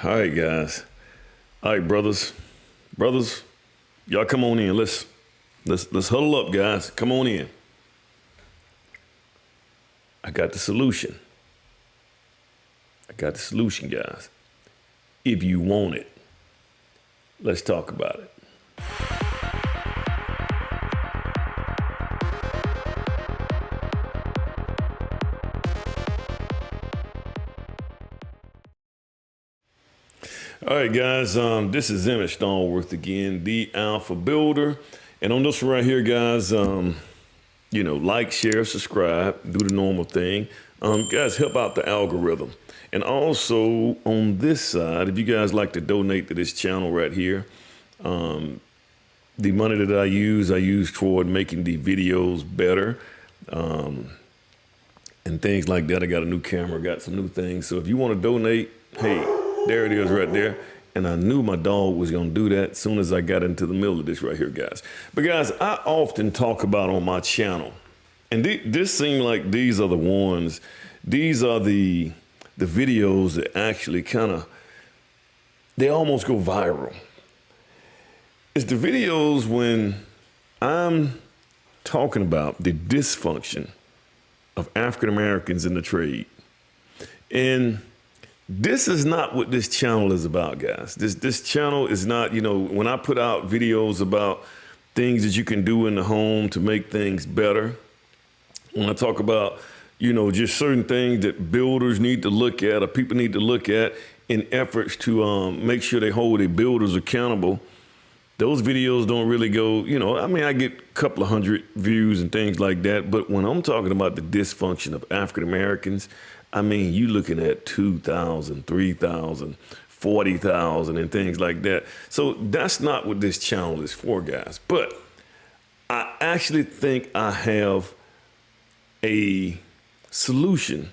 All right, guys. All right, brothers, y'all come on in. Let's huddle up, guys. Come on in. I got the solution. Guys. If you want it, let's talk about it. All right, guys, this is Emmett Stallworth again, the Alpha Builder. And on this one right here, guys, like, share, subscribe, do the normal thing. Guys, help out the algorithm. And also on this side, if you guys like to donate to this channel right here, the money that I use toward making the videos better. And things like that. I got a new camera, got some new things. So if you want to donate, hey, there it is right there. And I knew my dog was going to do that as soon as I got into the middle of this right here, guys. But guys, I often talk about on my channel, and this seems like these are the ones, these are the videos that actually they almost go viral. It's the videos when I'm talking about the dysfunction of African Americans in the trade. And this is not what this channel is about, guys. This channel is not, when I put out videos about things that you can do in the home to make things better, when I talk about, just certain things that builders need to look at or people need to look at in efforts to make sure they hold their builders accountable, those videos don't really go, I get a couple of hundred views and things like that. But when I'm talking about the dysfunction of African Americans, you looking at 2,000, 3,000, 40,000 and things like that. So that's not what this channel is for, guys. But I actually think I have a solution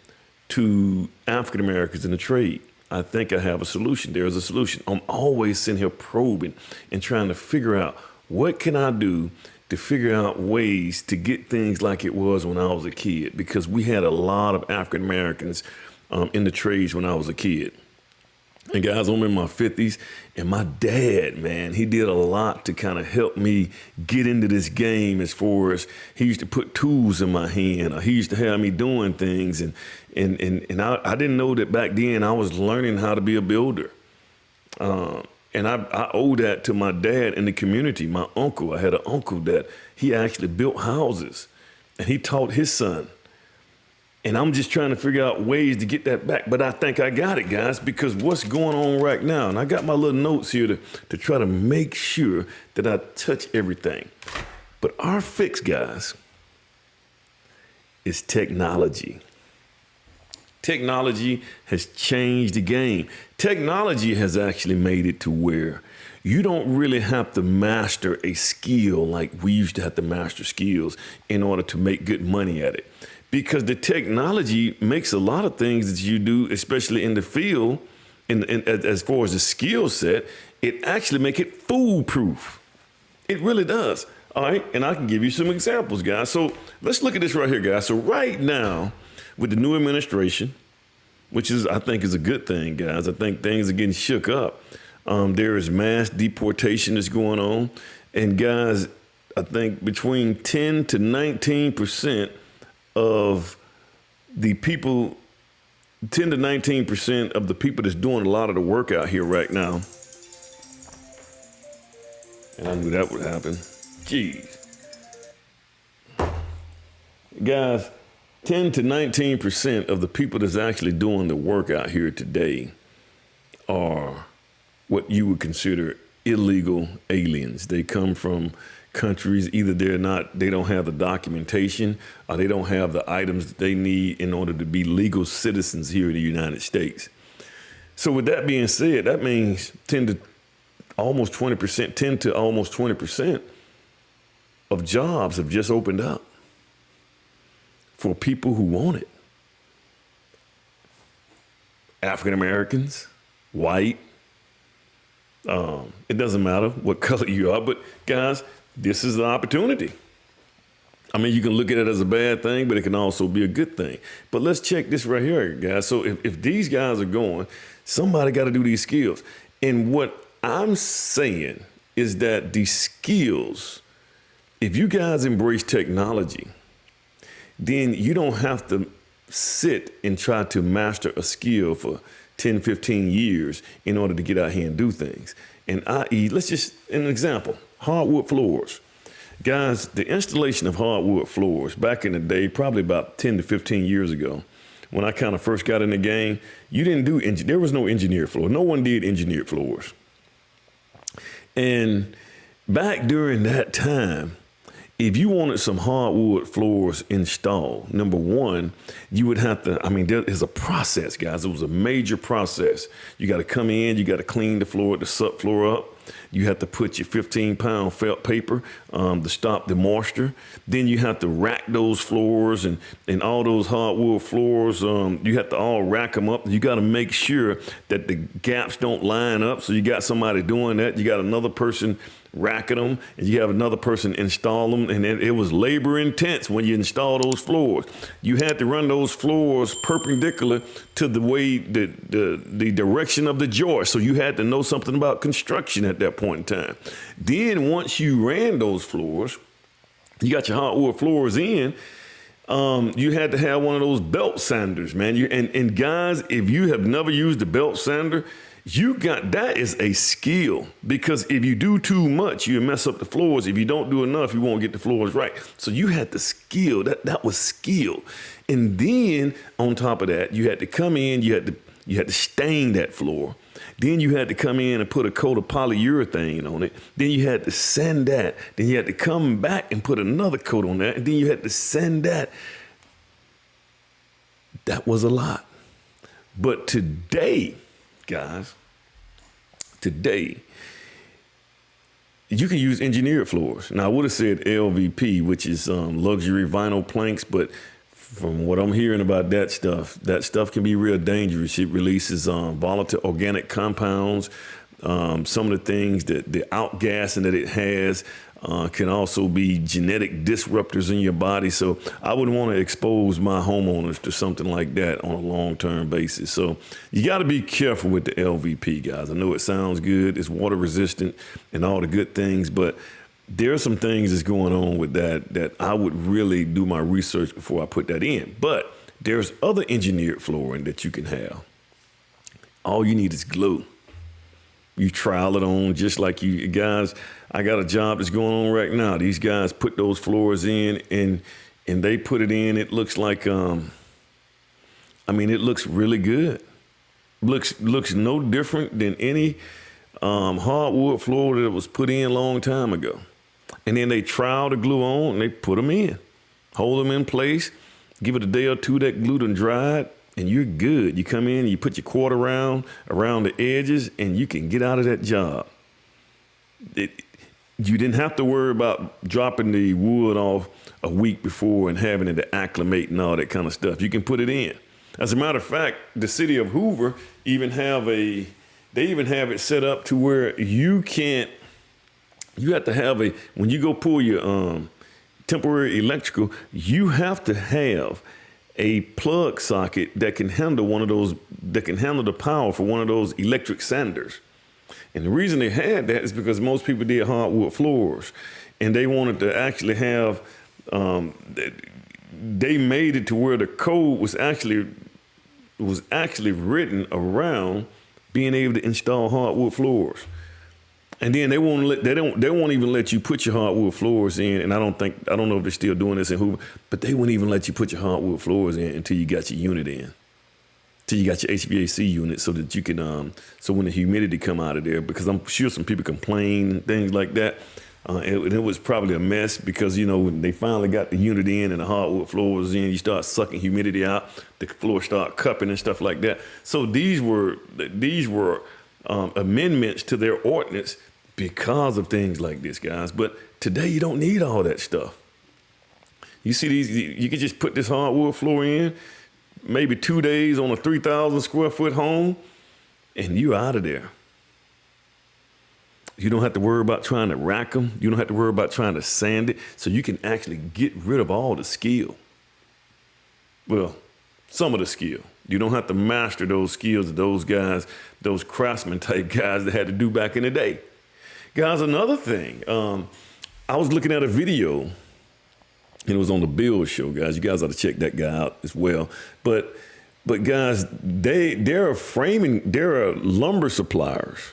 to African Americans in the trade. I think I have a solution. There's a solution. I'm always sitting here probing and trying to figure out what can I do to figure out ways to get things like it was when I was a kid, because we had a lot of African Americans in the trades when I was a kid. And guys, I'm in my 50s, and my dad, man, he did a lot to kind of help me get into this game. As far as he used to put tools in my hand, or he used to have me doing things, and I didn't know that back then I was learning how to be a builder. And I owe that to my dad in the community. My uncle, I had an uncle that he actually built houses, and he taught his son. And I'm just trying to figure out ways to get that back. But I think I got it, guys, because what's going on right now, and I got my little notes here to try to make sure that I touch everything. But our fix, guys, is technology. Technology has changed the game. Technology has actually made it to where you don't really have to master a skill like we used to have to master skills in order to make good money at it. Because the technology makes a lot of things that you do, especially in the field, as far as the skill set, it actually make it foolproof. It really does. All right, and I can give you some examples, guys. So let's look at this right here, guys. So right now, with the new administration, which I think is a good thing, guys. I think things are getting shook up. There is mass deportation that's going on. And guys, I think between 10 to 19% of the people, 10 to 19% of the people that's doing a lot of the work out here right now. And I knew that would happen. Jeez. Guys, 10 to 19% of the people that's actually doing the work out here today are what you would consider illegal aliens. They come from countries, either they don't have the documentation, or they don't have the items that they need in order to be legal citizens here in the United States. So with that being said, that means 10 to almost 20% of jobs have just opened up for people who want it. African Americans, white, it doesn't matter what color you are, but guys, this is the opportunity. I mean, you can look at it as a bad thing, but it can also be a good thing. But let's check this right here, guys. So if these guys are going, somebody got to do these skills. And what I'm saying is that these skills, if you guys embrace technology, then you don't have to sit and try to master a skill for 10, 15 years in order to get out here and do things. And i.e., let's just, an example, hardwood floors. Guys, the installation of hardwood floors back in the day, probably about 10 to 15 years ago, when I kind of first got in the game, there was no engineered floor. No one did engineered floors. And back during that time, if you wanted some hardwood floors installed, number one, you would have to, there is a process, guys. It was a major process. You got to come in, you got to clean the floor, the subfloor up. You have to put your 15-pound felt paper to stop the moisture. Then you have to rack those floors and all those hardwood floors. You have to all rack them up. You got to make sure that the gaps don't line up. So you got somebody doing that. You got another person racking them, and you have another person install them. And it was labor intense when you install those floors. You had to run those floors perpendicular to the way the direction of the joist. So you had to know something about construction at that point in time. Then once you ran those floors, you got your hardwood floors in, you had to have one of those belt sanders, man. And guys, if you have never used a belt sander, that is a skill, because if you do too much, you mess up the floors. If you don't do enough, you won't get the floors right. So you had the skill. That was skill. And then on top of that, you had to come in, you had to stain that floor. Then you had to come in and put a coat of polyurethane on it. Then you had to sand that. Then you had to come back and put another coat on that. And then you had to sand that. That was a lot. But today, guys, you can use engineered floors. Now, I would have said LVP, which is luxury vinyl planks, but from what I'm hearing about that stuff can be real dangerous. It releases volatile organic compounds. Some of the things that the outgassing that it has can also be genetic disruptors in your body. So I wouldn't want to expose my homeowners to something like that on a long-term basis. So you got to be careful with the LVP, guys. I know it sounds good. It's water resistant and all the good things, but there are some things that's going on with that I would really do my research before I put that in. But there's other engineered flooring that you can have. All you need is glue. You trowel it on just like you guys. I got a job that's going on right now. These guys put those floors in and they put it in. It looks like, it looks really good. Looks no different than any hardwood floor that was put in a long time ago. And then they trowel the glue on and they put them in, hold them in place, give it a day or two, that glue done dried, and you're good. You come in, you put your cord around the edges, and you can get out of that job. You didn't have to worry about dropping the wood off a week before and having it to acclimate and all that kind of stuff. You can put it in. As a matter of fact, the city of Hoover even have it set up to where you have to have when you go pull your temporary electrical, you have to have a plug socket that can handle the power for one of those electric sanders. And the reason they had that is because most people did hardwood floors, and they wanted to actually have, they made it to where the code was actually written around being able to install hardwood floors. And then they won't even let you put your hardwood floors in. And I don't know if they're still doing this in Hoover, but they wouldn't even let you put your hardwood floors in until you got your unit in, till you got your HVAC unit, so that you can, so when the humidity come out of there, because I'm sure some people complain and things like that. And it was probably a mess because, when they finally got the unit in and the hardwood floor was in, you start sucking humidity out, the floor start cupping and stuff like that. So these were amendments to their ordinance because of things like this, guys. But today you don't need all that stuff. You see these, you can just put this hardwood floor in, maybe 2 days on a 3,000 square foot home, and you're out of there. You don't have to worry about trying to rack them. You don't have to worry about trying to sand it. So you can actually get rid of all the skill. Well, some of the skill. You don't have to master those skills of those guys, those craftsman type guys that had to do back in the day. Guys, another thing. I was looking at a video, and it was on the Bill show, guys. You guys ought to check that guy out as well. But guys, there are lumber suppliers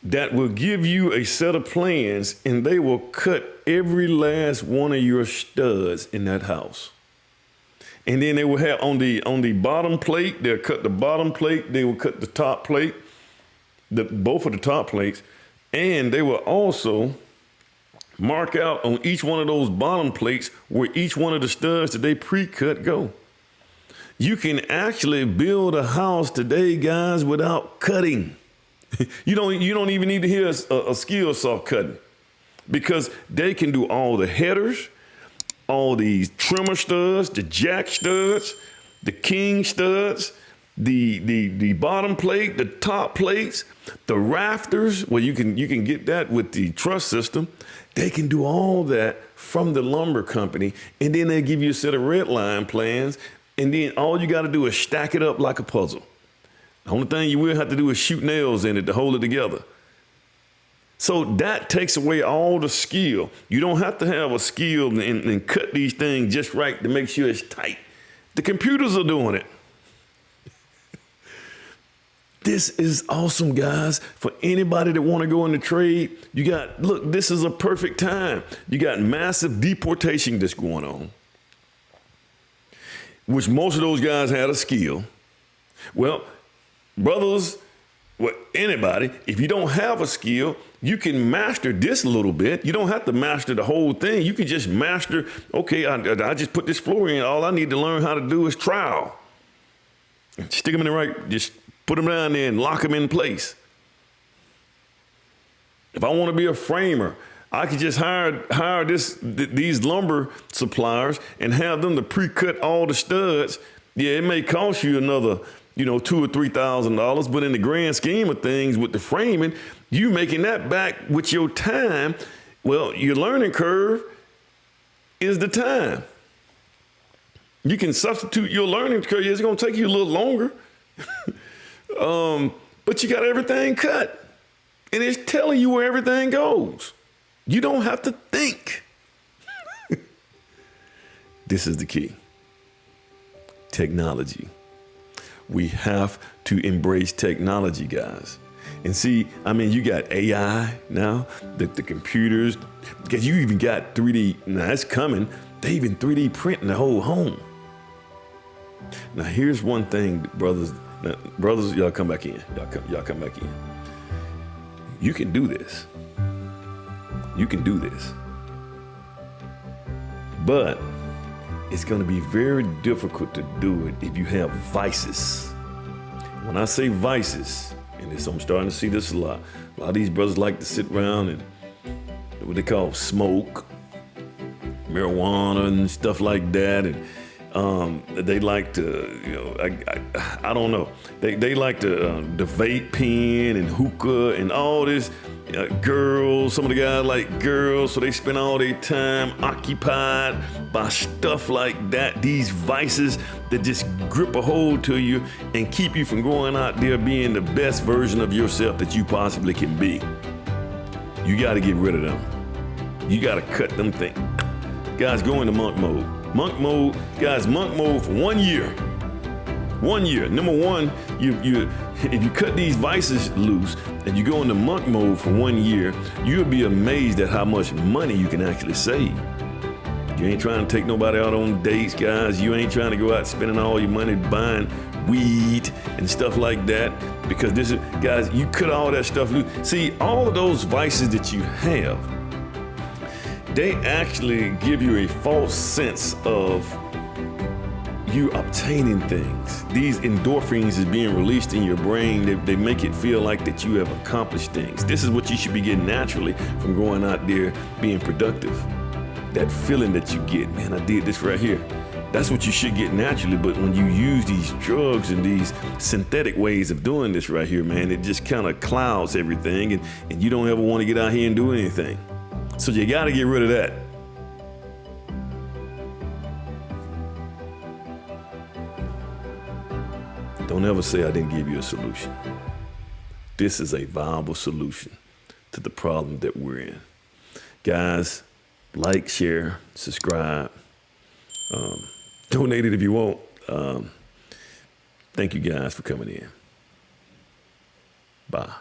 that will give you a set of plans, and they will cut every last one of your studs in that house. And then they will have on the bottom plate, they'll cut the bottom plate, they will cut the top plate, both of the top plates, and they will also mark out on each one of those bottom plates where each one of the studs that they pre-cut go. You can actually build a house today, guys, without cutting. You don't even need to hear a skill saw cutting, because they can do all the headers, all these trimmer studs, the jack studs, the king studs, the bottom plate, the top plates, the rafters. Well, you can get that with the truss system. They can do all that from the lumber company, and then they give you a set of red line plans, and then all you got to do is stack it up like a puzzle. The only thing you will have to do is shoot nails in it to hold it together. So that takes away all the skill. You don't have to have a skill and cut these things just right to make sure it's tight. The computers are doing it. This is awesome, guys. For anybody that want to go in the trade, look, this is a perfect time. You got massive deportation that's going on, which most of those guys had a skill. Well, brothers, anybody, if you don't have a skill, you can master this a little bit. You don't have to master the whole thing. You can just master, okay, I just put this floor in. All I need to learn how to do is trowel. Stick them in the right, just put them down there and lock them in place. If I want to be a framer, I could just hire these lumber suppliers and have them to pre-cut all the studs. Yeah, it may cost you another, $2,000 or $3,000, but in the grand scheme of things with the framing, you making that back with your time. Well, your learning curve is the time. You can substitute your learning curve. It's going to take you a little longer, but you got everything cut, and it's telling you where everything goes. You don't have to think. This is the key. Technology. We have to embrace technology, guys. And see, you got AI now, the computers, because you even got 3D. Now, that's coming. They even 3D printing the whole home. Now, here's one thing, brothers. Now, brothers, y'all come back in. Y'all come back in. You can do this. You can do this. But it's going to be very difficult to do it if you have vices. When I say vices, and I'm starting to see this a lot of these brothers like to sit around and what they call smoke, marijuana and stuff like that. And they like to, I don't know. They like to the vape pen and hookah and all this. Girls, some of the guys like girls, so they spend all their time occupied by stuff like that. These vices that just grip a hold to you and keep you from going out there being the best version of yourself that you possibly can be. You got to get rid of them. You got to cut them things. Guys, go into monk mode. Monk mode, guys, monk mode for 1 year. 1 year. Number one, if you cut these vices loose and you go into monk mode for 1 year, you'll be amazed at how much money you can actually save. You ain't trying to take nobody out on dates, guys. You ain't trying to go out spending all your money buying weed and stuff like that, because guys, you cut all that stuff loose. See, all of those vices that you have, they actually give you a false sense of you obtaining things. These endorphins is being released in your brain. They make it feel like that you have accomplished things. This is what you should be getting naturally from going out there being productive. That feeling that you get, man, I did this right here. That's what you should get naturally. But when you use these drugs and these synthetic ways of doing this right here, man, it just kind of clouds everything, and you don't ever want to get out here and do anything. So you got to get rid of that. Don't ever say I didn't give you a solution. This is a viable solution to the problem that we're in. Guys, like, share, subscribe, donate it if you want. Thank you guys for coming in. Bye.